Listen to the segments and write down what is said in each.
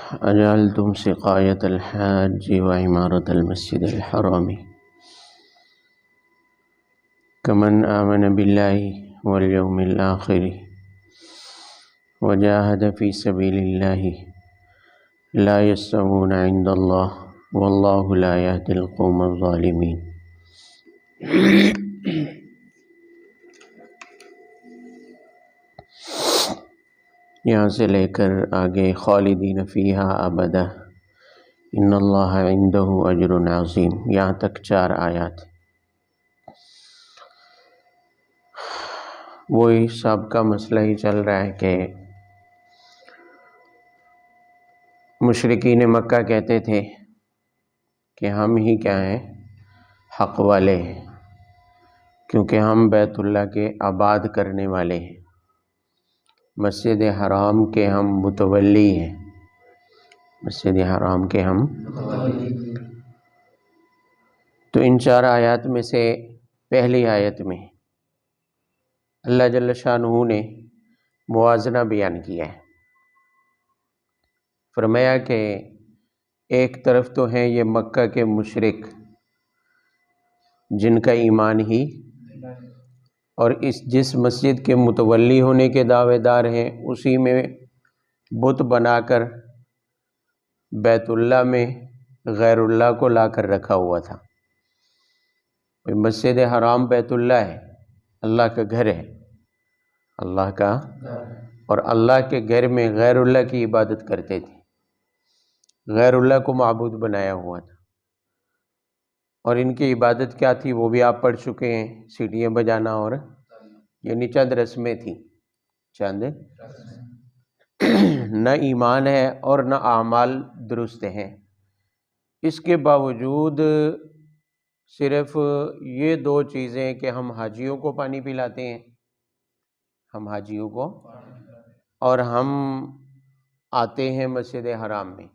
أجعلتم سقاية الحاج وعمارة المسجد الحرام كمن آمن بالله واليوم الآخر وجاهد في سبيل الله لا يستوون عند الله والله لا يهدي القوم الظالمين۔ یہاں سے لے کر آگے خالدین فیہا ابدا ان اللہ عندہ اجر عظیم، یہاں تک 4 آیات۔ وہی سابقہ مسئلہ ہی چل رہا ہے کہ مشرکین مکہ کہتے تھے کہ ہم ہی کیا ہیں، حق والے ہیں، کیونکہ ہم بیت اللہ کے آباد کرنے والے ہیں، مسجد حرام کے ہم متولی ہیں، مسجد حرام کے ہم۔ تو ان 4 آیات میں سے پہلی آیت میں اللہ جل شانہ نے موازنہ بیان کیا ہے، فرمایا کہ ایک طرف تو ہیں یہ مکہ کے مشرک جن کا ایمان ہی اور جس مسجد کے متولی ہونے کے دعوے دار ہیں، اسی میں بت بنا کر بیت اللہ میں غیر اللہ کو لا کر رکھا ہوا تھا۔ مسجد حرام بیت اللہ ہے، اللہ کا گھر ہے، اللہ کا، اور اللہ کے گھر میں غیر اللہ کی عبادت کرتے تھے، غیر اللہ کو معبود بنایا ہوا تھا۔ اور ان کی عبادت کیا تھی وہ بھی آپ پڑھ چکے ہیں، سیٹیاں بجانا، اور یعنی چند رسمیں تھیں، چند نہ ایمان ہے اور نہ اعمال درست ہیں۔ اس کے باوجود صرف یہ 2 چیزیں کہ ہم حاجیوں کو پانی پلاتے ہیں، ہم حاجیوں کو، اور ہم آتے ہیں مسجد حرام میں،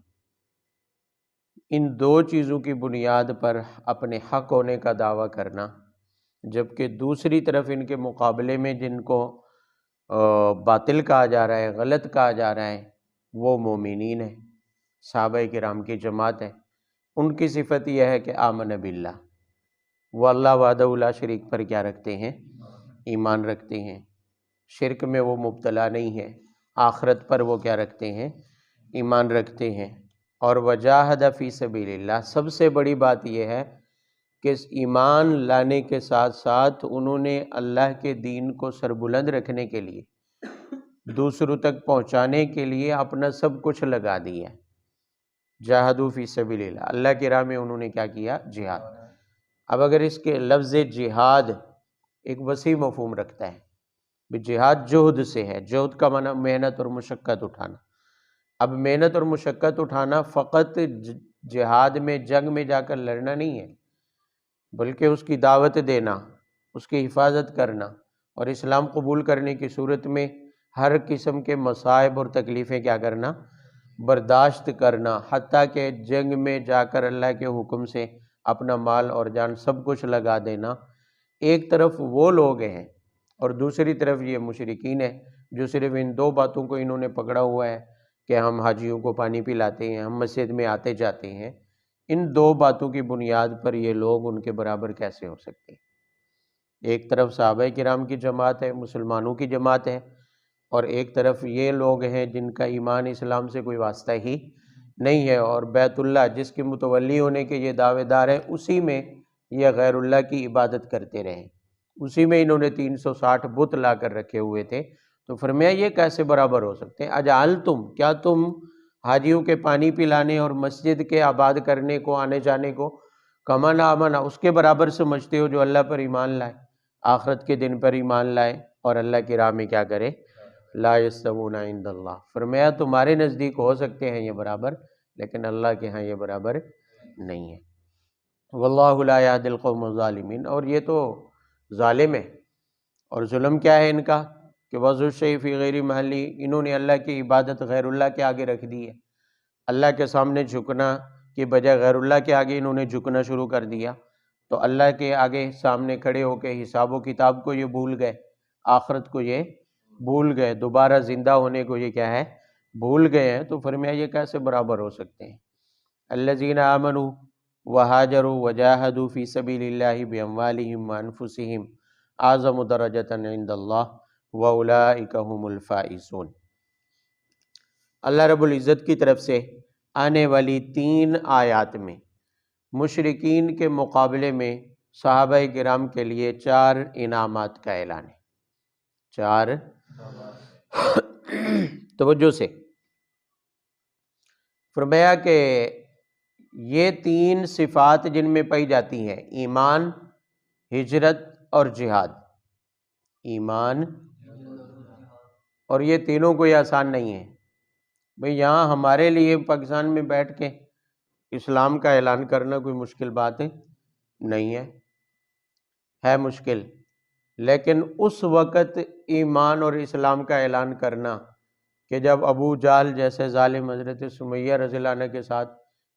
ان 2 چیزوں کی بنیاد پر اپنے حق ہونے کا دعویٰ کرنا، جبکہ دوسری طرف ان کے مقابلے میں جن کو باطل کہا جا رہا ہے، غلط کہا جا رہا ہے، وہ مومنین ہیں، صحابہ کرام کی جماعت ہے۔ ان کی صفت یہ ہے کہ آمن باللہ، وہ اللہ وحدہ لا شریک پر کیا رکھتے ہیں، ایمان رکھتے ہیں، شرک میں وہ مبتلا نہیں ہے، آخرت پر وہ کیا رکھتے ہیں، ایمان رکھتے ہیں۔ اور وجاہد فی سبیل اللہ، سب سے بڑی بات یہ ہے کہ اس ایمان لانے کے ساتھ ساتھ انہوں نے اللہ کے دین کو سربلند رکھنے کے لیے، دوسروں تک پہنچانے کے لیے اپنا سب کچھ لگا دیا۔ جاہدوا فی سبیل اللہ، اللہ کی راہ میں انہوں نے کیا کیا، جہاد۔ اب اگر اس کے لفظ جہاد ایک وسیع مفہوم رکھتا ہے، جہاد جہد سے ہے، جہد کا معنی محنت اور مشقت اٹھانا۔ اب محنت اور مشقت اٹھانا فقط جہاد میں، جنگ میں جا کر لڑنا نہیں ہے، بلکہ اس کی دعوت دینا، اس کی حفاظت کرنا، اور اسلام قبول کرنے کی صورت میں ہر قسم کے مصائب اور تکلیفیں کیا کرنا، برداشت کرنا، حتیٰ کہ جنگ میں جا کر اللہ کے حکم سے اپنا مال اور جان سب کچھ لگا دینا۔ ایک طرف وہ لوگ ہیں اور دوسری طرف یہ مشرکین ہیں جو صرف ان 2 باتوں کو انہوں نے پکڑا ہوا ہے کہ ہم حاجیوں کو پانی پلاتے ہیں، ہم مسجد میں آتے جاتے ہیں۔ ان 2 باتوں کی بنیاد پر یہ لوگ ان کے برابر کیسے ہو سکتے ہیں؟ ایک طرف صحابہ کرام کی جماعت ہے، مسلمانوں کی جماعت ہے، اور ایک طرف یہ لوگ ہیں جن کا ایمان اسلام سے کوئی واسطہ ہی نہیں ہے، اور بیت اللہ جس کے متولی ہونے کے یہ دعوے دار ہیں، اسی میں یہ غیر اللہ کی عبادت کرتے رہے، اسی میں انہوں نے 360 بت لا کر رکھے ہوئے تھے۔ تو فرمایا یہ کیسے برابر ہو سکتے ہیں؟ اجعلتم، کیا تم حاجیوں کے پانی پلانے اور مسجد کے آباد کرنے کو، آنے جانے کو، کمن آمنا، اس کے برابر سمجھتے ہو جو اللہ پر ایمان لائے، آخرت کے دن پر ایمان لائے اور اللہ کی راہ میں کیا کرے؟ لا یستوون عند اللہ، فرمایا تمہارے نزدیک ہو سکتے ہیں یہ برابر، لیکن اللہ کے ہاں یہ برابر نہیں ہے۔ واللہ لا یہدی القوم الظالمین، اور یہ تو ظالم ہے، اور ظلم کیا ہے ان کا کہ وضع الشیء فی غیر محلی، انہوں نے اللہ کی عبادت غیر اللہ کے آگے رکھ دی ہے، اللہ کے سامنے جھکنا کی بجائے غیر اللہ کے آگے انہوں نے جھکنا شروع کر دیا، تو اللہ کے آگے سامنے کھڑے ہو کے حساب و کتاب کو یہ بھول گئے، آخرت کو یہ بھول گئے، دوبارہ زندہ ہونے کو یہ کیا ہے، بھول گئے ہیں تو فرمایا یہ کیسے برابر ہو سکتے ہیں؟ الذین آمنوا وہاجروا وجاہدوا فی سبیل اللہ باموالہم وانفسہم اعظم درجۃ عند اللہ واولئک هم الفائزون۔ اللہ رب العزت کی طرف سے آنے والی 3 آیات میں مشرکین کے مقابلے میں صحابہ کرام کے لیے 4 انعامات کا اعلان ہے۔ 4 توجہ سے فرمایا کہ یہ 3 صفات جن میں پائی جاتی ہیں، ایمان، ہجرت اور جہاد۔ ایمان اور یہ تینوں کوئی آسان نہیں ہے بھئی، یہاں ہمارے لیے پاکستان میں بیٹھ کے اسلام کا اعلان کرنا کوئی مشکل بات نہیں ہے مشکل، لیکن اس وقت ایمان اور اسلام کا اعلان کرنا کہ جب ابو جہل جیسے ظالم حضرت سمیہ رضی اللہ عنہ کے ساتھ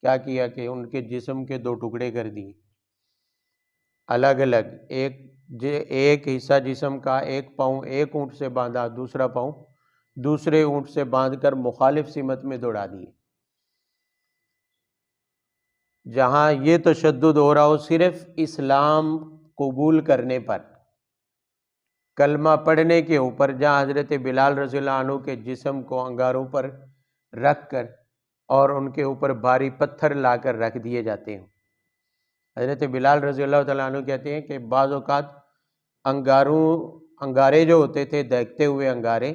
کیا کیا کہ ان کے جسم کے 2 ٹکڑے کر دیے، الگ الگ، ایک حصہ جسم کا، ایک پاؤں ایک اونٹ سے باندھا، دوسرا پاؤں دوسرے اونٹ سے باندھ کر مخالف سمت میں دوڑا دیے۔ جہاں یہ تشدد ہو رہا ہو صرف اسلام قبول کرنے پر، کلمہ پڑھنے کے اوپر، جہاں حضرت بلال رضی اللہ عنہ کے جسم کو انگاروں پر رکھ کر اور ان کے اوپر بھاری پتھر لا کر رکھ دیے جاتے ہیں۔ حضرت بلال رضی اللہ تعالیٰ عنہ کہتے ہیں کہ بعض اوقات انگارے جو ہوتے تھے، دہکتے ہوئے انگارے،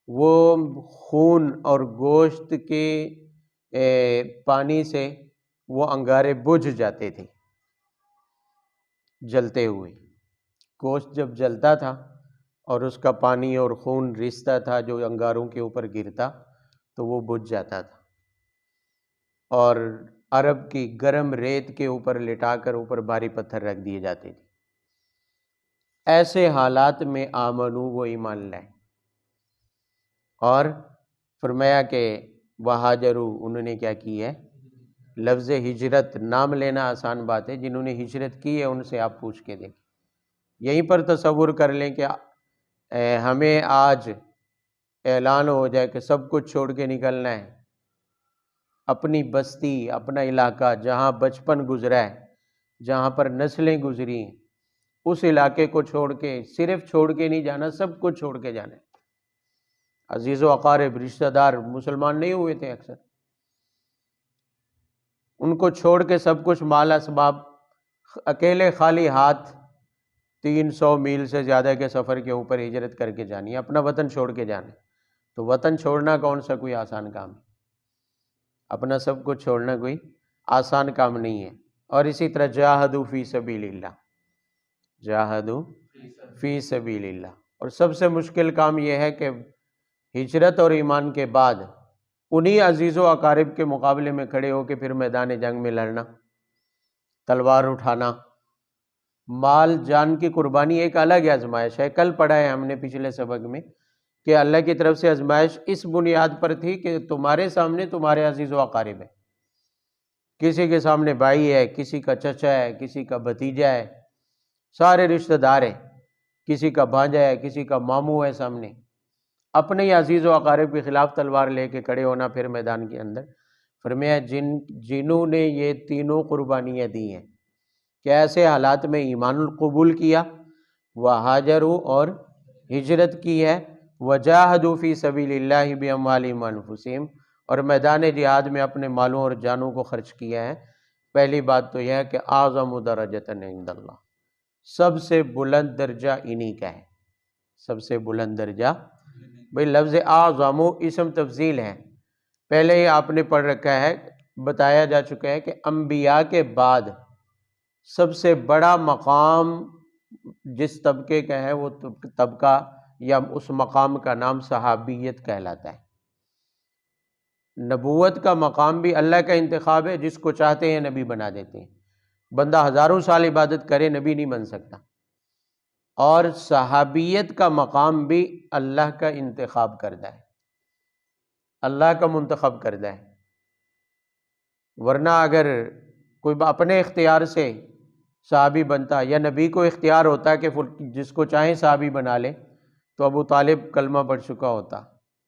وہ خون اور گوشت کے پانی سے وہ انگارے بجھ جاتے تھے جلتے ہوئے۔ گوشت جب جلتا تھا اور اس کا پانی اور خون رستا تھا جو انگاروں کے اوپر گرتا تو وہ بجھ جاتا تھا، اور عرب کی گرم ریت کے اوپر لٹا کر اوپر بھاری پتھر رکھ دیے جاتے تھے۔ ایسے حالات میں آمنو، وہ ایمان لائے، اور فرمایا کہ وہاجرو، انہوں نے کیا کی ہے؟ لفظ ہجرت، نام لینا آسان بات ہے، جنہوں نے ہجرت کی ہے ان سے آپ پوچھ کے دیکھیں۔ یہیں پر تصور کر لیں کہ ہمیں آج اعلان ہو جائے کہ سب کچھ چھوڑ کے نکلنا ہے، اپنی بستی، اپنا علاقہ جہاں بچپن گزرا ہے، جہاں پر نسلیں گزری ہیں، اس علاقے کو چھوڑ کے، صرف چھوڑ کے نہیں جانا، سب کچھ چھوڑ کے جانا ہے۔ عزیز و اقارب، رشتہ دار مسلمان نہیں ہوئے تھے اکثر، ان کو چھوڑ کے سب کچھ، مال اسباب، اکیلے خالی ہاتھ 300 میل سے زیادہ کے سفر کے اوپر ہجرت کر کے جانی ہے، اپنا وطن چھوڑ کے جانا ہے۔ تو وطن چھوڑنا کون سا کوئی آسان کام ہے؟ اپنا سب کچھ چھوڑنا کوئی آسان کام نہیں ہے۔ اور اسی طرح جاہدوا فی سبیل اللہ، جاہدوا فی سبیل اللہ، اور سب سے مشکل کام یہ ہے کہ ہجرت اور ایمان کے بعد انہی عزیز و اقارب کے مقابلے میں کھڑے ہو کے پھر میدان جنگ میں لڑنا، تلوار اٹھانا، مال جان کی قربانی ایک الگ آزمائش ہے۔ کل پڑھا ہے ہم نے پچھلے سبق میں کہ اللہ کی طرف سے آزمائش اس بنیاد پر تھی کہ تمہارے سامنے تمہارے عزیز و اقارب ہے، کسی کے سامنے بھائی ہے، کسی کا چچا ہے، کسی کا بھتیجا ہے، سارے رشتہ دار ہیں، کسی کا بھانجا ہے، کسی کا ماموں ہے سامنے، اپنے ہی عزیز و اقارب کے خلاف تلوار لے کے کھڑے ہونا پھر میدان کے اندر۔ فرمایا جنہوں نے یہ تینوں قربانیاں دی ہیں کہ ایسے حالات میں ایمان قبول کیا، وہاجروا اور ہجرت کی ہے، وجاہدوا فی سبیل اللہ باموالہم وانفسہم، اور میدان جہاد میں اپنے مالوں اور جانوں کو خرچ کیا ہے۔ پہلی بات تو یہ ہے کہ اعظم درجۃ عند اللہ، سب سے بلند درجہ انہی کا ہے، سب سے بلند درجہ۔ بھئی لفظ اعظم اسم تفضیل ہے، پہلے ہی آپ نے پڑھ رکھا ہے، بتایا جا چکا ہے کہ انبیاء کے بعد سب سے بڑا مقام جس طبقے کا ہے وہ طبقہ یا اس مقام کا نام صحابیت کہلاتا ہے۔ نبوت کا مقام بھی اللہ کا انتخاب ہے، جس کو چاہتے ہیں نبی بنا دیتے ہیں، بندہ ہزاروں سال عبادت کرے نبی نہیں بن سکتا۔ اور صحابیت کا مقام بھی اللہ کا انتخاب کردہ ہے، اللہ کا منتخب کردہ ہے، ورنہ اگر کوئی اپنے اختیار سے صحابی بنتا یا نبی کو اختیار ہوتا کہ جس کو چاہیں صحابی بنا لے تو ابو طالب کلمہ پڑھ چکا ہوتا،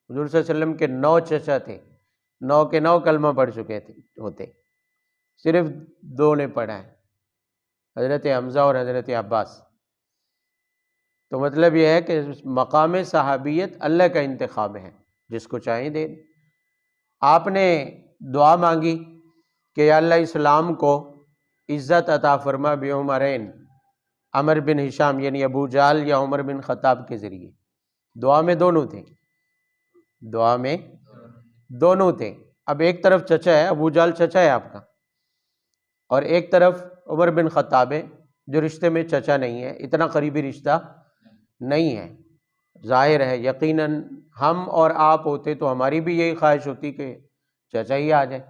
حضور صلی اللہ علیہ وسلم کے 9 چچا تھے، 9 کے 9 کلمہ پڑھ چکے تھے ہوتے، صرف 2 نے پڑھا ہے، حضرت حمزہ اور حضرت عباس۔ تو مطلب یہ ہے کہ مقام صحابیت اللہ کا انتخاب ہے، جس کو چاہیں دے دیں۔ آپ نے دعا مانگی کہ یا اللہ اسلام کو عزت عطا فرما بعمرین، عمر بن ہشام یعنی ابو جہل یا عمر بن خطاب کے ذریعے۔ دعا میں دونوں تھے، دعا میں دونوں تھے۔ اب ایک طرف چچا ہے، ابو جہل چچا ہے آپ کا، اور ایک طرف عمر بن خطاب ہے جو رشتے میں چچا نہیں ہے، اتنا قریبی رشتہ نہیں ہے۔ ظاہر ہے یقیناً ہم اور آپ ہوتے تو ہماری بھی یہی خواہش ہوتی کہ چچا ہی آ جائے،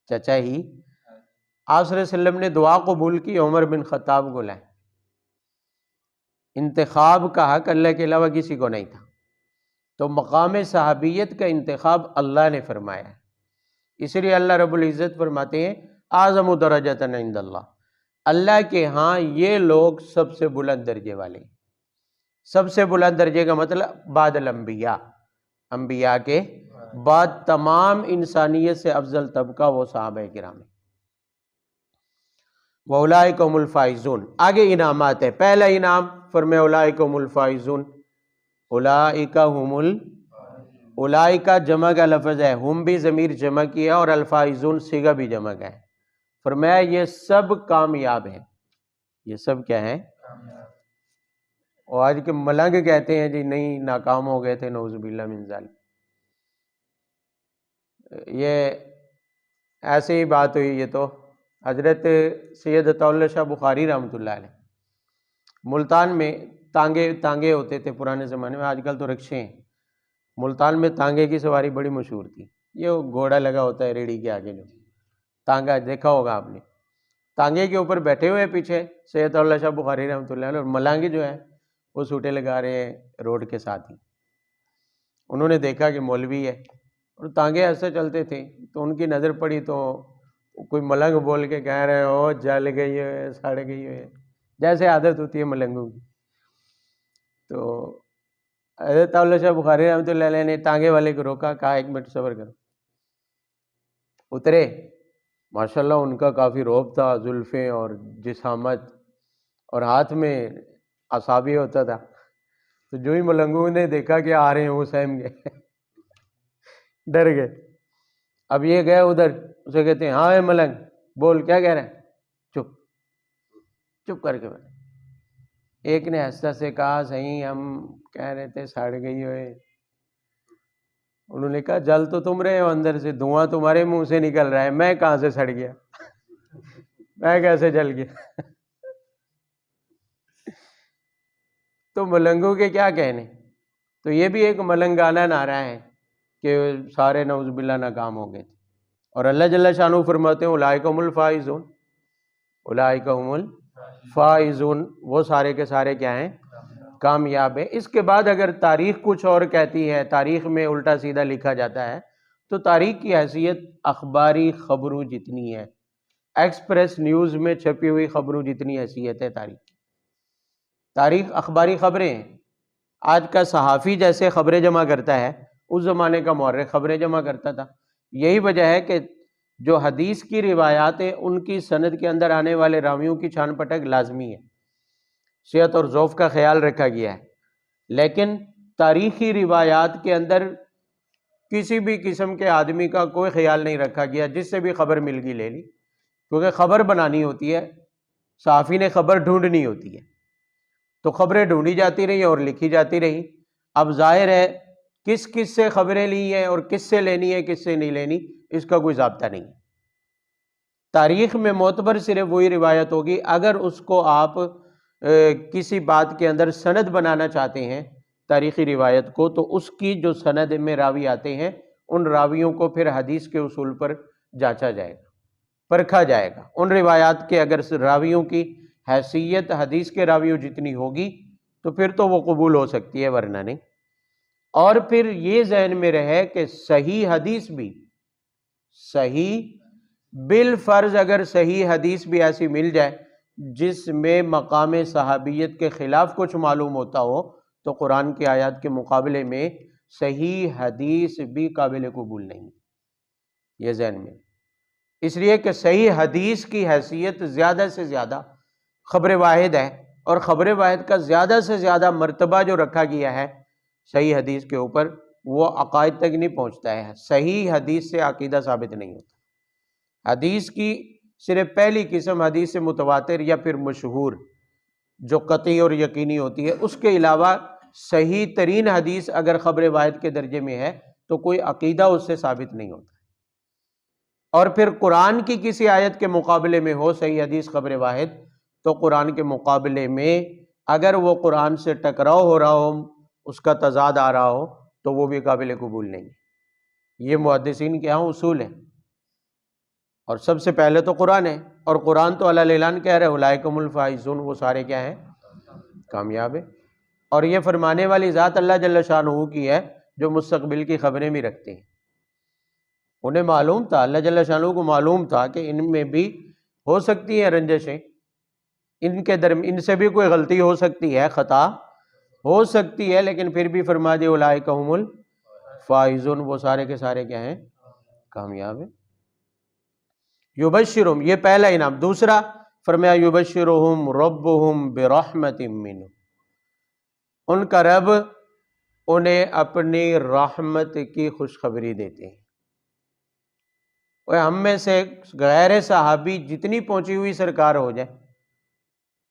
چچا ہی۔ آپ صلی اللہ علیہ وسلم نے دعا قبول کی، عمر بن خطاب کو لائے۔ انتخاب کا حق اللہ کے علاوہ کسی کو نہیں تھا، تو مقام صحابیت کا انتخاب اللہ نے فرمایا ہے۔ اس لیے اللہ رب العزت فرماتے ہیں اعظم درجۃ عند اللہ، اللہ کے ہاں یہ لوگ سب سے بلند درجے والے ہیں۔ سب سے بلند درجے کا مطلب بعد الانبیاء، انبیاء کے بعد تمام انسانیت سے افضل طبقہ وہ صحابہ کرام ہیں۔ وَأُولَٰئِکَ هُمُ الْفَائِزُونَ، آگے انعامات ہے۔ پہلا انعام فرمائے اولئک هم الفائزون، اولئک هم اولئک جمع کا لفظ ہے، ہم بھی ضمیر جمع کیا اور الفائزون صیغہ بھی جمع کا ہے۔ فرمایا یہ سب کامیاب ہیں، یہ سب کیا ہیں؟ اور آج کے ملنگ کہتے ہیں جی نہیں ناکام ہو گئے تھے، نعوذ باللہ من ذالک۔ یہ ایسے ہی بات ہوئی، یہ تو حضرت سید عطا اللہ شاہ بخاری رحمۃ اللہ علیہ ملتان میں تانگے ہوتے تھے پرانے زمانے میں، آج کل تو رکشے ہیں۔ ملتان میں تانگے کی سواری بڑی مشہور تھی، یہ گھوڑا لگا ہوتا ہے ریڑھی کے آگے، جو تانگا دیکھا ہوگا آپ نے، تانگے کے اوپر بیٹھے ہوئے پیچھے سید عطا اللہ شاہ بخاری رحمۃ اللہ علیہ، اور ملانگی جو ہے وہ سوٹے لگا رہے ہیں روڈ کے ساتھ ہی۔ انہوں نے دیکھا کہ مولوی ہے اور تانگے ایسے چلتے تھے، تو ان کی نظر پڑی تو کوئی ملنگ بول کے کہہ رہے ہو جل گئی ہے، سڑ گئی ہے، جیسے عادت ہوتی ہے ملنگوں کی۔ تو حضرت اللہ شاہ بخاری رحمۃ اللہ علیہ نے تانگے والے کو روکا، کہا 1 منٹ صبر کرو۔ اترے، ماشاءاللہ ان کا کافی روب تھا، زلفیں اور جسامت، اور ہاتھ میں عصابی ہوتا تھا۔ تو جو ہی ملنگوں نے دیکھا کہ آ رہے ہیں وہ سہم گئے، ڈر گئے۔ اب یہ گئے ادھر، اسے کہتے ہیں ہاں اے ملنگ بول کیا کہہ رہے ہیں، چپ کر کے بیٹھ۔ ایک نے ہنستا سے کہا صحیح ہم کہہ رہے تھے سڑ گئی ہوئے۔ انہوں نے کہا جل تو تم رہے ہو اندر سے، دھواں تمہارے منہ سے نکل رہا ہے، میں کہاں سے سڑ گیا، میں کیسے جل گیا۔ تو ملنگوں کے کیا کہنے۔ تو یہ بھی ایک ملنگانہ نعرہ ہے کہ سارے نعوذ باللہ ناکام ہو گئے تھے۔ اور اللہ جل شانہ فرماتے ہیں اولئک هم الفائزون، اولئک هم الفائزون، وہ سارے کے سارے کیا ہیں؟ کامیاب ہیں۔ اس کے بعد اگر تاریخ کچھ اور کہتی ہے، تاریخ میں الٹا سیدھا لکھا جاتا ہے، تو تاریخ کی حیثیت اخباری خبروں جتنی ہے، ایکسپریس نیوز میں چھپی ہوئی خبروں جتنی حیثیت ہے تاریخ کی۔ تاریخ اخباری خبریں ہیں۔ آج کا صحافی جیسے خبریں جمع کرتا ہے، اس زمانے کا مورخ خبریں جمع کرتا تھا۔ یہی وجہ ہے کہ جو حدیث کی روایات ہیں ان کی سند کے اندر آنے والے راویوں کی چھان پٹک لازمی ہے، صحت اور ضعف کا خیال رکھا گیا ہے۔ لیکن تاریخی روایات کے اندر کسی بھی قسم کے آدمی کا کوئی خیال نہیں رکھا گیا، جس سے بھی خبر مل گئی لے لی، کیونکہ خبر بنانی ہوتی ہے، صحافی نے خبر ڈھونڈنی ہوتی ہے، تو خبریں ڈھونڈی جاتی رہی اور لکھی جاتی رہی۔ اب ظاہر ہے کس کس سے خبریں لی ہیں اور کس سے لینی ہے کس سے نہیں لینی، اس کا کوئی ضابطہ نہیں ہے۔ تاریخ میں معتبر صرف وہی روایت ہوگی، اگر اس کو آپ کسی بات کے اندر سند بنانا چاہتے ہیں تاریخی روایت کو، تو اس کی جو سند میں راوی آتے ہیں ان راویوں کو پھر حدیث کے اصول پر جانچا جائے گا، پرکھا جائے گا۔ ان روایات کے اگر راویوں کی حیثیت حدیث کے راویوں جتنی ہوگی تو پھر تو وہ قبول ہو سکتی ہے، ورنہ نہیں۔ اور پھر یہ ذہن میں رہے کہ صحیح حدیث بھی، صحیح بالفرض اگر صحیح حدیث بھی ایسی مل جائے جس میں مقام صحابیت کے خلاف کچھ معلوم ہوتا ہو، تو قرآن کی آیات کے مقابلے میں صحیح حدیث بھی قابل قبول نہیں، یہ ذہن میں، اس لیے کہ صحیح حدیث کی حیثیت زیادہ سے زیادہ خبر واحد ہے، اور خبر واحد کا زیادہ سے زیادہ مرتبہ جو رکھا گیا ہے صحیح حدیث کے اوپر وہ عقائد تک نہیں پہنچتا ہے، صحیح حدیث سے عقیدہ ثابت نہیں ہوتا۔ حدیث کی صرف پہلی قسم حدیث متواتر یا پھر مشہور جو قطعی اور یقینی ہوتی ہے، اس کے علاوہ صحیح ترین حدیث اگر خبر واحد کے درجے میں ہے تو کوئی عقیدہ اس سے ثابت نہیں ہوتا۔ اور پھر قرآن کی کسی آیت کے مقابلے میں ہو صحیح حدیث خبر واحد، تو قرآن کے مقابلے میں اگر وہ قرآن سے ٹکراؤ ہو رہا ہو، اس کا تضاد آ رہا ہو، تو وہ بھی قابل قبول نہیں۔ یہ محدثین کے ہاں اصول ہے، اور سب سے پہلے تو قرآن ہے، اور قرآن تو علی الاعلان کہہ رہے اولئک هم الفائزون، وہ سارے کیا ہیں؟ کامیاب ہیں۔ اور یہ فرمانے والی ذات اللہ جل شانہ کی ہے جو مستقبل کی خبریں بھی رکھتے ہیں۔ انہیں معلوم تھا، اللہ جل شانہ کو معلوم تھا کہ ان میں بھی ہو سکتی ہیں رنجشیں، ان سے بھی کوئی غلطی ہو سکتی ہے، خطا ہو سکتی ہے، لیکن پھر بھی فرما دیا اولئک هم الفائزون، وہ سارے کے سارے کیا ہیں؟ کامیاب ہیں۔ یبشرہم، یہ پہلا انعام۔ دوسرا فرمایا یبشرہم ربہم برحمت منہ، ان کا رب انہیں اپنی رحمت کی خوشخبری دیتے ہیں۔ اور ہم میں سے غیر صحابی جتنی پہنچی ہوئی سرکار ہو جائے،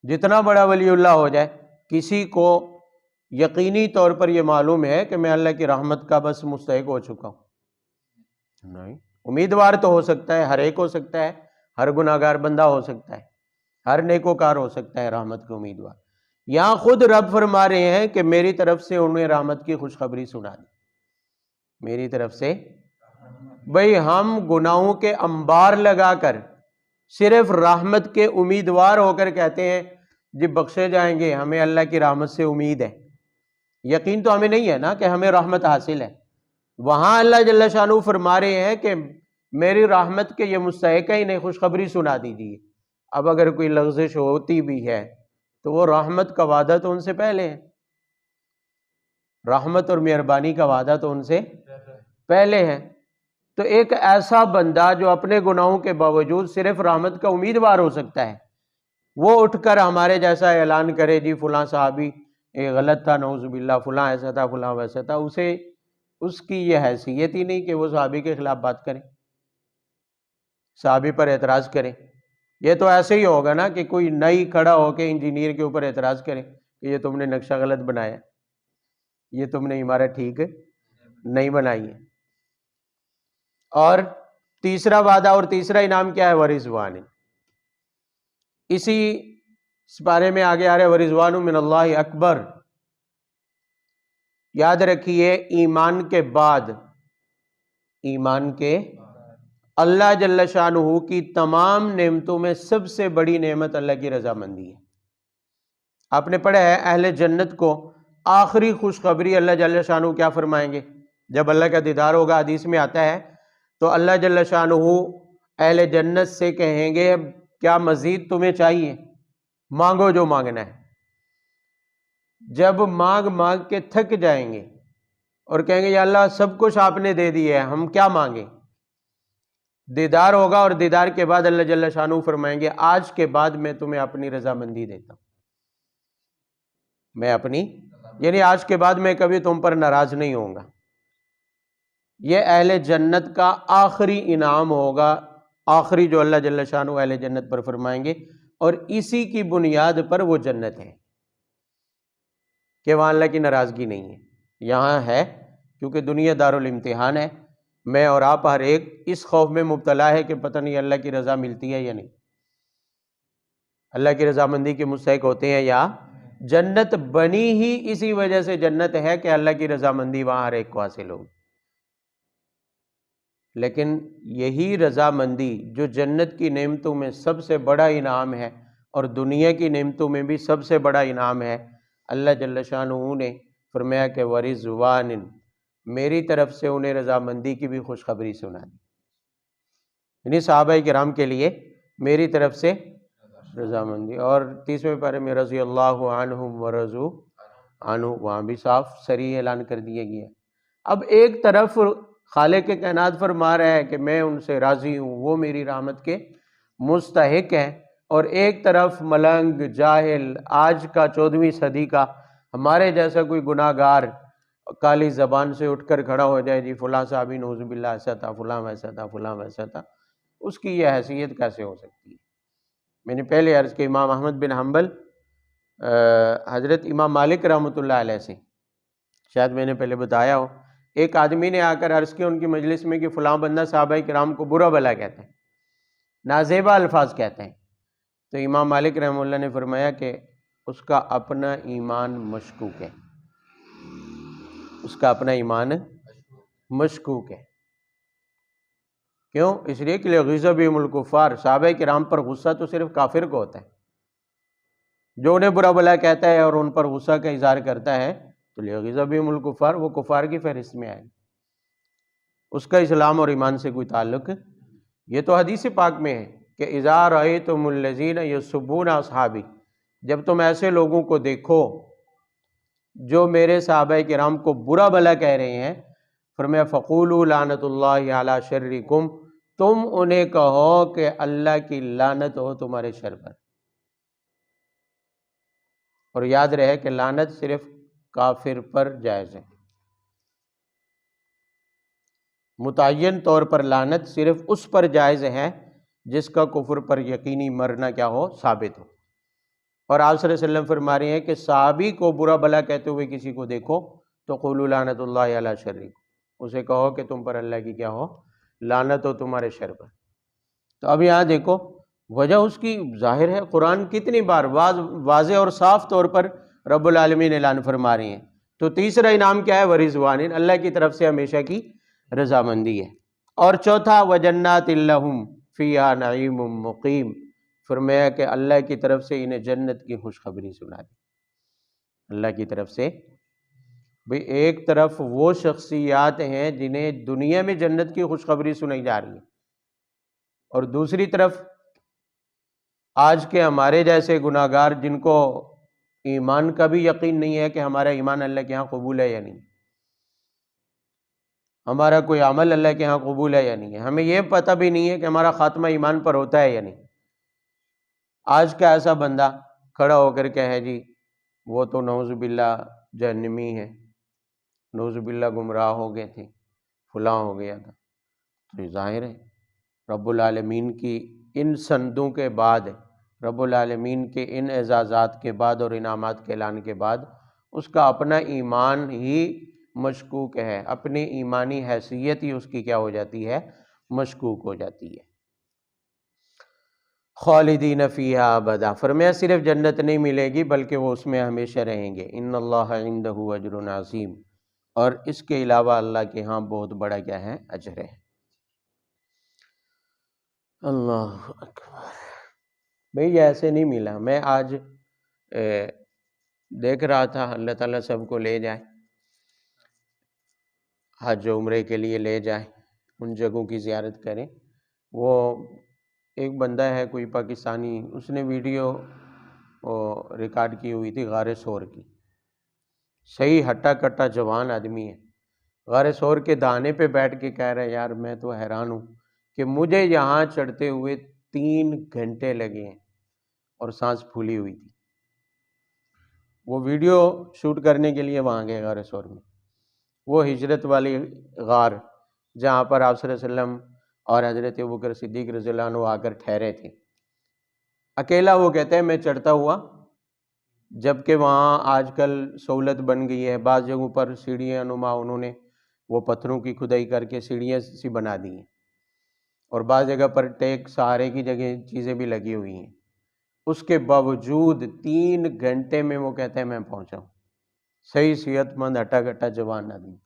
جتنا بڑا ولی اللہ ہو جائے، کسی کو یقینی طور پر یہ معلوم ہے کہ میں اللہ کی رحمت کا بس مستحق ہو چکا ہوں؟ نہیں۔ امیدوار تو ہو سکتا ہے، ہر ایک ہو سکتا ہے، ہر گناہگار بندہ ہو سکتا ہے، ہر نیکوکار ہو سکتا ہے رحمت کا امیدوار۔ یہاں خود رب فرما رہے ہیں کہ میری طرف سے انہیں رحمت کی خوشخبری سنا دی، میری طرف سے۔ بھئی ہم گناہوں کے انبار لگا کر صرف رحمت کے امیدوار ہو کر کہتے ہیں جی بخشے جائیں گے، ہمیں اللہ کی رحمت سے امید ہے، یقین تو ہمیں نہیں ہے نا کہ ہمیں رحمت حاصل ہے۔ وہاں اللہ جل شانہ فرما رہے ہیں کہ میری رحمت کے یہ مستحق ہیں، انہیں خوشخبری سنا دیجیے۔ اب اگر کوئی لغزش ہوتی بھی ہے تو وہ رحمت کا وعدہ تو ان سے پہلے ہے، رحمت اور مہربانی کا وعدہ تو ان سے پہلے ہے۔ تو ایک ایسا بندہ جو اپنے گناہوں کے باوجود صرف رحمت کا امیدوار ہو سکتا ہے، وہ اٹھ کر ہمارے جیسا اعلان کرے جی فلاں صحابی غلط تھا، نعوذ باللہ، فلاں ایسا تھا، فلاں ویسا تھا، اسے اس کی یہ حیثیت ہی نہیں کہ وہ صحابی کے خلاف بات کرے، صحابی پر اعتراض کرے۔ یہ تو ایسے ہی ہوگا نا کہ کوئی نئی کھڑا ہو کے انجینئر کے اوپر اعتراض کرے کہ یہ تم نے نقشہ غلط بنایا، یہ تم نے عمارت ٹھیک نہیں بنائی ہے۔ اور تیسرا وعدہ اور تیسرا انعام کیا ہے؟ ورضوان، اسی بارے میں آگے آ رہے ورضوان من اللہ اکبر۔ یاد رکھیے ایمان کے بعد، ایمان کے اللہ جل شانہ کی تمام نعمتوں میں سب سے بڑی نعمت اللہ کی رضامندی ہے۔ آپ نے پڑھا ہے اہل جنت کو آخری خوشخبری اللہ جل شانہ کیا فرمائیں گے؟ جب اللہ کا دیدار ہوگا، حدیث میں آتا ہے، تو اللہ جل شانہ اہل جنت سے کہیں گے کیا مزید تمہیں چاہیے؟ مانگو جو مانگنا ہے۔ جب مانگ مانگ کے تھک جائیں گے اور کہیں گے یا اللہ سب کچھ آپ نے دے دیا ہے، ہم کیا مانگیں؟ دیدار ہوگا، اور دیدار کے بعد اللہ جل شانہ فرمائیں گے آج کے بعد میں تمہیں اپنی رضامندی دیتا ہوں، میں اپنی، یعنی آج کے بعد میں کبھی تم پر ناراض نہیں ہوں گا۔ یہ اہل جنت کا آخری انعام ہوگا، آخری جو اللہ جل شانہ اہل جنت پر فرمائیں گے، اور اسی کی بنیاد پر وہ جنت ہے کہ وہاں اللہ کی ناراضگی نہیں ہے۔ یہاں ہے کیونکہ دنیا دارالامتحان ہے، میں اور آپ ہر ایک اس خوف میں مبتلا ہے کہ پتہ نہیں اللہ کی رضا ملتی ہے یا نہیں، اللہ کی رضامندی کے مستحق ہوتے ہیں یا جنت بنی ہی اسی وجہ سے جنت ہے کہ اللہ کی رضامندی وہاں ہر ایک کو حاصل ہوگی۔ لیکن یہی رضامندی جو جنت کی نعمتوں میں سب سے بڑا انعام ہے اور دنیا کی نعمتوں میں بھی سب سے بڑا انعام ہے، اللہ جل شانہ نے فرمایا کہ ورضوان، میری طرف سے انہیں رضامندی کی بھی خوشخبری سنا دی، یعنی صحابہ کرام کے لیے میری طرف سے رضامندی۔ اور 30ویں پارے میں رضی اللہ عنہم ورضوا عنہ، وہاں بھی صاف صریح اعلان کر دیا گیا اب ایک طرف خالق کائنات فرما رہا ہے کہ میں ان سے راضی ہوں، وہ میری رحمت کے مستحق ہیں، اور ایک طرف ملنگ جاہل آج کا 14ویں صدی کا ہمارے جیسا کوئی گناہ گار کالی زبان سے اٹھ کر کھڑا ہو جائے، جی فلاں صحابی نعوذ باللہ ایسا تھا، فلاں ویسا تھا، فلاں ویسا تھا، اس کی یہ حیثیت کیسے ہو سکتی ہے؟ میں نے پہلے عرض کہ امام احمد بن حنبل حضرت امام مالک رحمۃ اللہ علیہ سے، شاید میں نے پہلے بتایا ہو، ایک آدمی نے آ کر عرض کیا ان کی مجلس میں کہ فلاں بندہ صحابہ کرام کو برا بھلا کہتا ہے، نازیبا الفاظ کہتے ہیں، تو امام مالک رحمہ اللہ نے فرمایا کہ اس کا اپنا ایمان مشکوک ہے، اس کا اپنا ایمان مشکوک ہے۔ کیوں؟ اس لیے کہ لغیظ بہم الکفار، صحابہ کرام پر غصہ تو صرف کافر کو ہوتا ہے، جو انہیں برا بھلا کہتا ہے اور ان پر غصہ کا اظہار کرتا ہے تو لغیظ بہم الکفار، وہ کفار کی فہرست میں آئے، اس کا اسلام اور ایمان سے کوئی تعلق۔ یہ تو حدیث پاک میں ہے کہ اذا رأیتم الذین یسبون اصحابی، جب تم ایسے لوگوں کو دیکھو جو میرے صحابہ کرام کو برا بھلا کہہ رہے ہیں، فرمایا فقولوا لعنت اللہ علی شرکم، تم انہیں کہو کہ اللہ کی لعنت ہو تمہارے شر پر۔ اور یاد رہے کہ لعنت صرف کافر پر جائز ہے، متعین طور پر لعنت صرف اس پر جائز ہے جس کا کفر پر یقینی مرنا کیا ہو، ثابت ہو۔ اور آپ صلی اللہ علیہ وسلم فرما رہے ہیں کہ صحابی کو برا بھلا کہتے ہوئے کسی کو دیکھو تو قولوا لعنت اللہ علی شرکم، اسے کہو کہ تم پر اللہ کی کیا ہو، لعنت ہو تمہارے شر پر۔ تو اب یہاں دیکھو وجہ اس کی ظاہر ہے، قرآن کتنی بار واضح اور صاف طور پر رب العالمین اعلان فرما رہے ہیں۔ تو تیسرا انعام کیا ہے؟ ورضوان، اللہ کی طرف سے ہمیشہ کی رضامندی ہے۔ اور چوتھا وجنات لہم فیہا نعیم مقیم، فرمایا کہ اللہ کی طرف سے انہیں جنت کی خوشخبری سنا دی۔ اللہ کی طرف سے بھئی ایک طرف وہ شخصیات ہیں جنہیں دنیا میں جنت کی خوشخبری سنائی جا رہی ہے، اور دوسری طرف آج کے ہمارے جیسے گناہ گار جن کو ایمان کا بھی یقین نہیں ہے کہ ہمارا ایمان اللہ کے ہاں قبول ہے یا نہیں، ہمارا کوئی عمل اللہ کے ہاں قبول ہے یا نہیں ہے، ہمیں یہ پتہ بھی نہیں ہے کہ ہمارا خاتمہ ایمان پر ہوتا ہے یا نہیں۔ آج کا ایسا بندہ کھڑا ہو کر کہے جی وہ تو نعوذ باللہ جہنمی ہے، نعوذ باللہ گمراہ ہو گئے تھے، فلاں ہو گیا تھا، تو یہ ظاہر ہے رب العالمین کی ان سندوں کے بعد، رب العالمین کے ان اعزازات کے بعد اور انعامات کے اعلان کے بعد اس کا اپنا ایمان ہی مشکوک ہے، اپنی ایمانی حیثیت ہی اس کی کیا ہو جاتی ہے، مشکوک ہو جاتی ہے۔ خالدین فیہا ابدا، فرمایا صرف جنت نہیں ملے گی بلکہ وہ اس میں ہمیشہ رہیں گے۔ ان اللہ عندہ اجر عظیم، اور اس کے علاوہ اللہ کے ہاں بہت بڑا کیا ہے، اجر ہے۔ اللہ اکبر، بھئی یہ ایسے نہیں ملا۔ میں آج دیکھ رہا تھا، اللہ تعالیٰ سب کو لے جائے، حج و عمرے کے لیے لے جائے، ان جگہوں کی زیارت کریں۔ وہ ایک بندہ ہے کوئی پاکستانی، اس نے ویڈیو ریکارڈ کی ہوئی تھی غار ثور کی، صحیح ہٹا کٹا جوان آدمی ہے، غار ثور کے دہانے پہ بیٹھ کے کہہ رہا ہے یار میں تو حیران ہوں کہ مجھے یہاں چڑھتے ہوئے 3 گھنٹے لگے ہیں اور سانس پھولی ہوئی تھی۔ وہ ویڈیو شوٹ کرنے کے لیے وہاں گئے غار ثور میں، وہ ہجرت والی غار جہاں پر آپ صلی اللہ علیہ وسلم اور حضرت ابوبکر صدیق رضی اللہ عنہ آ کر ٹھہرے تھے۔ اکیلا وہ کہتے ہیں میں چڑھتا ہوا، جبکہ وہاں آج کل سہولت بن گئی ہے، بعض جگہوں پر سیڑھیاں نما انہوں نے وہ پتھروں کی کھدائی کر کے سیڑھیاں سی بنا دی ہیں، اور بعض جگہ پر ٹیک سہارے کی جگہ چیزیں بھی لگی ہوئی ہیں۔ اس کے باوجود 3 گھنٹے میں وہ کہتے ہیں میں پہنچا ہوں، صحیح صحت مند ہٹا کٹا جوان آدمی۔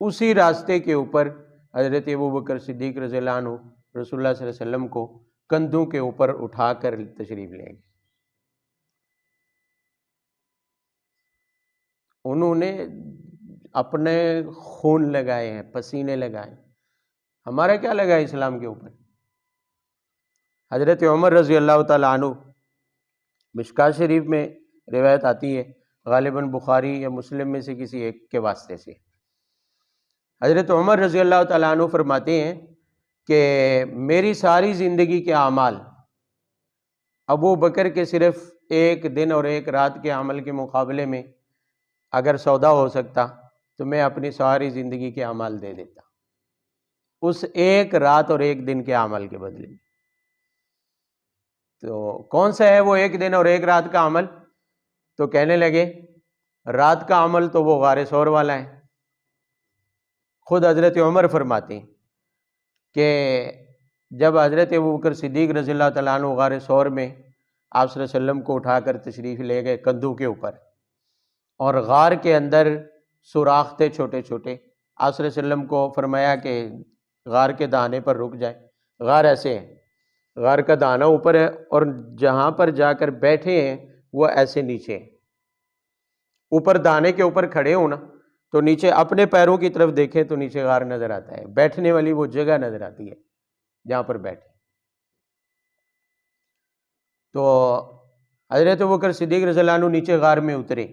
اسی راستے کے اوپر حضرت ابوبکر صدیق رضی اللہ عنہ رسول اللہ صلی اللہ علیہ وسلم کو کندھوں کے اوپر اٹھا کر تشریف لے گئے۔ انہوں نے اپنے خون لگائے ہیں، پسینے لگائے، ہمارا کیا لگا ہے اسلام کے اوپر؟ حضرت عمر رضی اللہ تعالیٰ عنہ، مشکوٰۃ شریف میں روایت آتی ہے، غالباً بخاری یا مسلم میں سے کسی ایک کے واسطے سے، حضرت عمر رضی اللہ تعالیٰ عنہ فرماتے ہیں کہ میری ساری زندگی کے اعمال ابو بکر کے صرف ایک دن اور ایک رات کے عمل کے مقابلے میں اگر سودا ہو سکتا تو میں اپنی ساری زندگی کے اعمال دے دیتا اس ایک رات اور ایک دن کے عمل کے بدلے میں۔ تو کون سا ہے وہ ایک دن اور ایک رات کا عمل؟ تو کہنے لگے رات کا عمل تو وہ غار ثور والا ہے۔ خود حضرت عمر فرماتے ہیں کہ جب حضرت ابوبکر صدیق رضی اللہ تعالیٰ عنہ غار ثور میں آپ صلی اللہ علیہ وسلم کو اٹھا کر تشریف لے گئے کندھوں کے اوپر، اور غار کے اندر سوراخ تھے چھوٹے چھوٹے، آپ صلی اللہ علیہ وسلم کو فرمایا کہ غار کے دہانے پر رک جائے۔ غار ایسے ہے، غار کا دہانہ اوپر ہے اور جہاں پر جا کر بیٹھے ہیں وہ ایسے نیچے ہے۔ اوپر دہانے کے اوپر کھڑے ہونا تو نیچے اپنے پیروں کی طرف دیکھیں تو نیچے غار نظر آتا ہے، بیٹھنے والی وہ جگہ نظر آتی ہے جہاں پر بیٹھے۔ تو حضرت ابوبکر صدیق رضی اللہ عنہ نیچے غار میں اترے،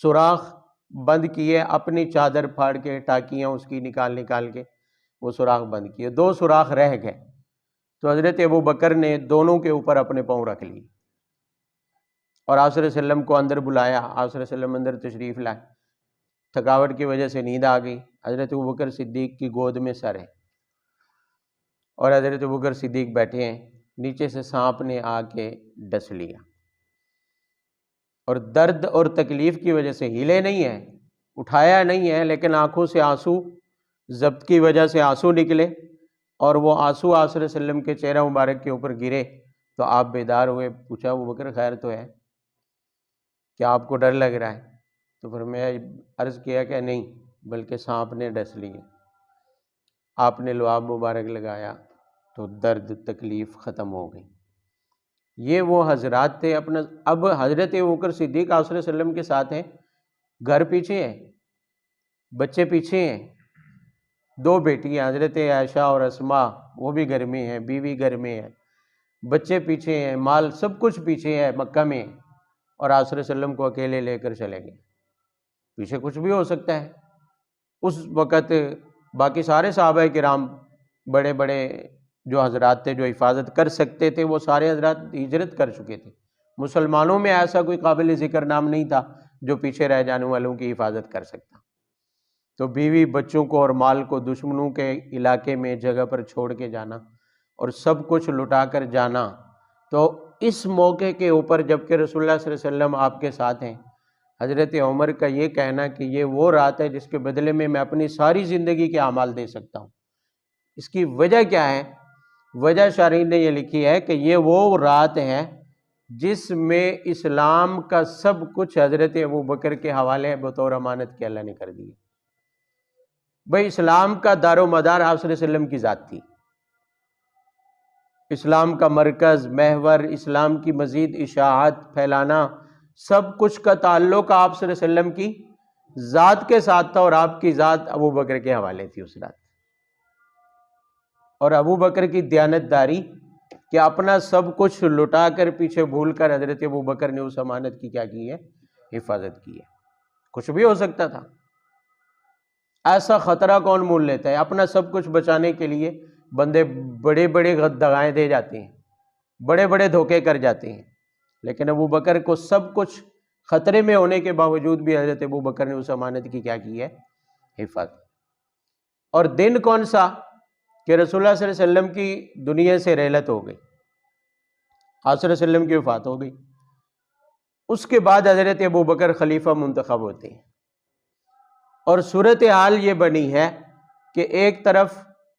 سوراخ بند کیے، اپنی چادر پھاڑ کے ٹاکیاں اس کی نکال کے وہ سوراخ بند کیے، 2 سوراخ رہ گئے۔ تو حضرت ابوبکر نے دونوں کے اوپر اپنے پاؤں رکھ لیے اور آپ صلی اللہ علیہ وسلم کو اندر بلایا۔ آپ صلی اللہ علیہ وسلم اندر تشریف لائے، تھکاوٹ کی وجہ سے نیند آ گئی۔ حضرت ابوبکر صدیق کی گود میں سر ہے اور حضرت ابوبکر صدیق بیٹھے ہیں، نیچے سے سانپ نے آ کے ڈس لیا اور درد اور تکلیف کی وجہ سے ہلے نہیں ہیں، اٹھایا نہیں ہے، لیکن آنکھوں سے آنسو، ضبط کی وجہ سے آنسو نکلے اور وہ آنسو آپ صلی اللہ علیہ وسلم کے چہرہ مبارک کے اوپر گرے تو آپ بیدار ہوئے۔ پوچھا ابوبکر خیر تو ہے، کیا آپ کو ڈر لگ رہا ہے؟ تو پھر میں عرض کیا کہ نہیں، بلکہ سانپ نے ڈس لی ہے۔ آپ نے لعاب مبارک لگایا تو درد تکلیف ختم ہو گئی۔ یہ وہ حضرات تھے اپنا۔ اب حضرت ابوبکر صدیق آپ صلی اللہ علیہ وسلم کے ساتھ ہیں، گھر پیچھے ہے، بچے پیچھے ہیں، 2 بیٹیاں حضرت عائشہ اور اسماء، وہ بھی گھر میں ہیں، بیوی گھر میں ہے، بچے پیچھے ہیں، مال سب کچھ پیچھے ہے مکہ میں، اور آپ صلی اللہ علیہ وسلم کو اکیلے لے کر چلے گئے۔ پیچھے کچھ بھی ہو سکتا ہے۔ اس وقت باقی سارے صحابہ کرام بڑے بڑے جو حضرات تھے جو حفاظت کر سکتے تھے وہ سارے حضرات ہجرت کر چکے تھے۔ مسلمانوں میں ایسا کوئی قابل ذکر نام نہیں تھا جو پیچھے رہ جانے والوں کی حفاظت کر سکتا۔ تو بیوی بچوں کو اور مال کو دشمنوں کے علاقے میں جگہ پر چھوڑ کے جانا اور سب کچھ لٹا کر جانا، تو اس موقع کے اوپر جبکہ رسول اللہ صلی اللہ علیہ وسلم آپ کے ساتھ ہیں، حضرت عمر کا یہ کہنا کہ یہ وہ رات ہے جس کے بدلے میں اپنی ساری زندگی کے اعمال دے سکتا ہوں۔ اس کی وجہ کیا ہے؟ وجہ شارحین نے یہ لکھی ہے کہ یہ وہ رات ہے جس میں اسلام کا سب کچھ حضرت ابوبکر کے حوالے بطور امانت کے اللہ نے کر دیا۔ بھئی اسلام کا دار و مدار آپ صلی اللہ علیہ وسلم کی ذات تھی، اسلام کا مرکز، محور، اسلام کی مزید اشاعت پھیلانا، سب کچھ کا تعلق آپ صلی اللہ علیہ وسلم کی ذات کے ساتھ تھا، اور آپ کی ذات ابوبکر کے حوالے تھی اس رات۔ اور ابوبکر کی دیانتداری کہ اپنا سب کچھ لٹا کر پیچھے بھول کر حضرت ابوبکر نے اس امانت کی کیا کی ہے؟ حفاظت کی ہے۔ کچھ بھی ہو سکتا تھا، ایسا خطرہ کون مول لیتا ہے؟ اپنا سب کچھ بچانے کے لیے بندے بڑے بڑے دغائیں دے جاتے ہیں، بڑے بڑے دھوکے کر جاتے ہیں، لیکن ابوبکر کو سب کچھ خطرے میں ہونے کے باوجود بھی حضرت ابوبکر نے اس امانت کی کیا کی ہے؟ حفاظت۔ اور دن کون سا کہ رسول اللہ صلی اللہ علیہ وسلم کی دنیا سے رحلت ہو گئی، آپ صلی اللہ علیہ وسلم کی وفات ہو گئی، اس کے بعد حضرت ابوبکر خلیفہ منتخب ہوتے ہیں، اور صورتحال یہ بنی ہے کہ ایک طرف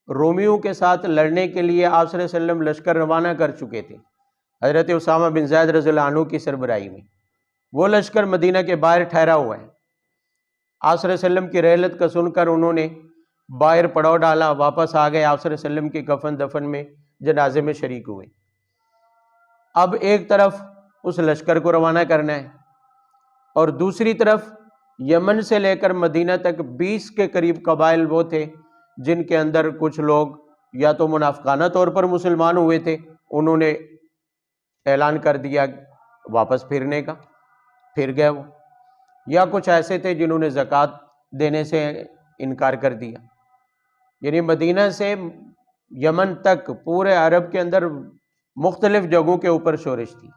رومیوں کے ساتھ لڑنے کے لیے آپ صلی اللہ علیہ وسلم لشکر روانہ کر چکے تھے حضرت اسامہ بن زید رضی اللہ عنہ کی سربراہی میں، وہ لشکر مدینہ کے باہر ٹھہرا ہوا ہے۔ آپ صلی اللہ علیہ وسلم کی رحلت کا سن کر انہوں نے باہر پڑاؤ ڈالا، واپس آ گئے، آپ صلی اللہ علیہ وسلم کے کفن دفن میں جنازے میں شریک ہوئے۔ اب ایک طرف اس لشکر کو روانہ کرنا ہے اور دوسری طرف یمن سے لے کر مدینہ تک 20 کے قریب قبائل وہ تھے جن کے اندر کچھ لوگ یا تو منافقانہ طور پر مسلمان ہوئے تھے، انہوں نے اعلان کر دیا واپس پھرنے کا، پھر گئے وہ، یا کچھ ایسے تھے جنہوں نے زکوٰۃ دینے سے انکار کر دیا۔ یعنی مدینہ سے یمن تک پورے عرب کے اندر مختلف جگہوں کے اوپر شورش تھی،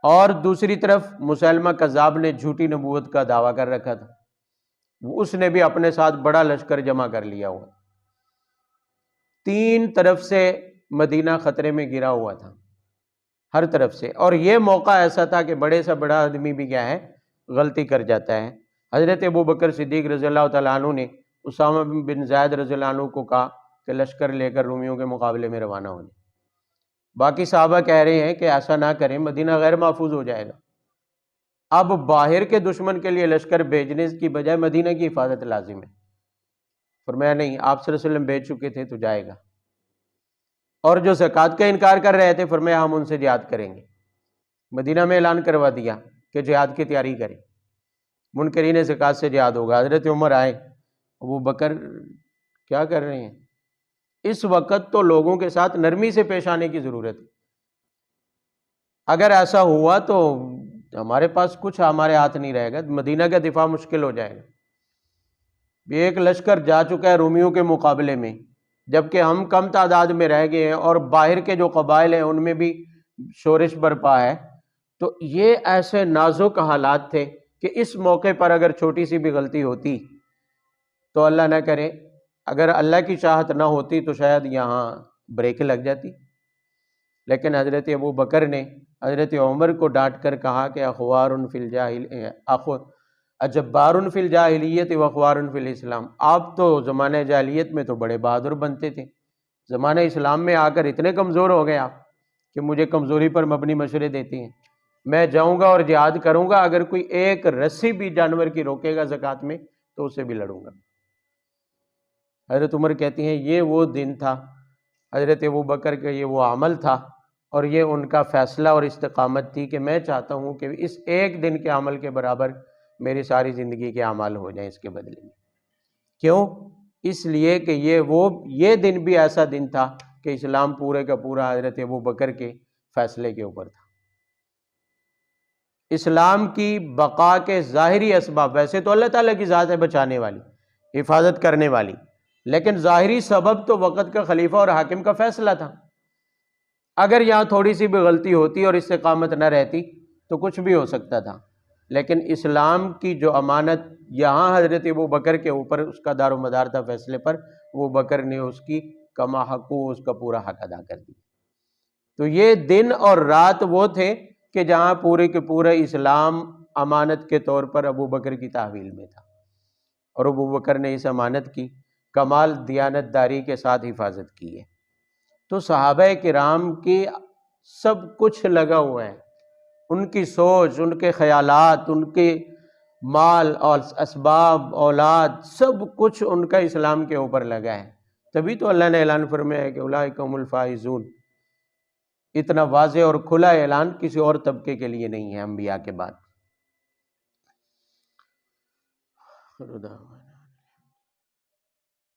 اور دوسری طرف مسیلمہ کذاب نے جھوٹی نبوت کا دعویٰ کر رکھا تھا، اس نے بھی اپنے ساتھ بڑا لشکر جمع کر لیا ہوا، تین طرف سے مدینہ خطرے میں گرا ہوا تھا، ہر طرف سے۔ اور یہ موقع ایسا تھا کہ بڑے سے بڑا آدمی بھی کیا ہے، غلطی کر جاتا ہے۔ حضرت ابوبکر صدیق رضی اللہ تعالیٰ عنہ نے اسامہ بن زید رضی اللہ عنہ کو کہا کہ لشکر لے کر رومیوں کے مقابلے میں روانہ ہو جائیں۔ باقی صحابہ کہہ رہے ہیں کہ ایسا نہ کریں، مدینہ غیر محفوظ ہو جائے گا۔ اب باہر کے دشمن کے لیے لشکر بھیجنے کی بجائے مدینہ کی حفاظت لازم ہے۔ فرمایا نہیں، آپ صلی اللہ علیہ وسلم بھیج چکے تھے تو جائے گا۔ اور جو زکوٰۃ کا انکار کر رہے تھے، فرمایا ہم ان سے جہاد کریں گے۔ مدینہ میں اعلان کروا دیا کہ جہاد کی تیاری کریں، منکرین زکوٰۃ سے جہاد ہوگا۔ حضرت عمر آئے، ابو بکر کیا کر رہے ہیں؟ اس وقت تو لوگوں کے ساتھ نرمی سے پیش آنے کی ضرورت ہے۔ اگر ایسا ہوا تو ہمارے پاس کچھ ہمارے ہاتھ نہیں رہے گا، مدینہ کا دفاع مشکل ہو جائے گا۔ ایک لشکر جا چکا ہے رومیوں کے مقابلے میں، جبکہ ہم کم تعداد میں رہ گئے ہیں، اور باہر کے جو قبائل ہیں ان میں بھی شورش برپا ہے۔ تو یہ ایسے نازک حالات تھے کہ اس موقع پر اگر چھوٹی سی بھی غلطی ہوتی تو اللہ نہ کرے، اگر اللہ کی چاہت نہ ہوتی تو شاید یہاں بریک لگ جاتی۔ لیکن حضرت ابو بکر نے حضرت عمر کو ڈانٹ کر کہا کہ اجبار فی الجاہلیت و اخوار فی الاسلام، آپ تو زمانہ جاہلیت میں تو بڑے بہادر بنتے تھے، زمانہ اسلام میں آ کر اتنے کمزور ہو گئے آپ کہ مجھے کمزوری پر مبنی مشورے دیتے ہیں۔ میں جاؤں گا اور جہاد کروں گا، اگر کوئی ایک رسی بھی جانور کی روکے گا زکوٰۃ میں تو اسے بھی لڑوں گا۔ حضرت عمر کہتی ہیں یہ وہ دن تھا، حضرت ابو بکر کا یہ وہ عمل تھا، اور یہ ان کا فیصلہ اور استقامت تھی کہ میں چاہتا ہوں کہ اس ایک دن کے عمل کے برابر میری ساری زندگی کے اعمال ہو جائیں اس کے بدلے میں۔ کیوں؟ اس لیے کہ یہ دن بھی ایسا دن تھا کہ اسلام پورے کا پورا حضرت ابو بکر کے فیصلے کے اوپر تھا۔ اسلام کی بقا کے ظاہری اسباب، ویسے تو اللہ تعالیٰ کی ذات ہے بچانے والی، حفاظت کرنے والی، لیکن ظاہری سبب تو وقت کا خلیفہ اور حاکم کا فیصلہ تھا۔ اگر یہاں تھوڑی سی بھی غلطی ہوتی اور استقامت نہ رہتی تو کچھ بھی ہو سکتا تھا، لیکن اسلام کی جو امانت یہاں حضرت ابو بکر کے اوپر اس کا دار و مدار تھا فیصلے پر، وہ بکر نے اس کی کما حقو اس کا پورا حق ادا کر دیا۔ تو یہ دن اور رات وہ تھے کہ جہاں پورے کے پورے اسلام امانت کے طور پر ابو بکر کی تحویل میں تھا، اور ابو بکر نے اس امانت کی کمال دیانت داری کے ساتھ حفاظت کی ہے۔ تو صحابہ کرام کی سب کچھ لگا ہوا ہے، ان کی سوچ، ان کے خیالات، ان کے مال اور اسباب، اولاد، سب کچھ ان کا اسلام کے اوپر لگا ہے۔ تبھی تو اللہ نے اعلان فرمایا کہ اولئک هم الفائزون۔ اتنا واضح اور کھلا اعلان کسی اور طبقے کے لیے نہیں ہے انبیاء کے بعد۔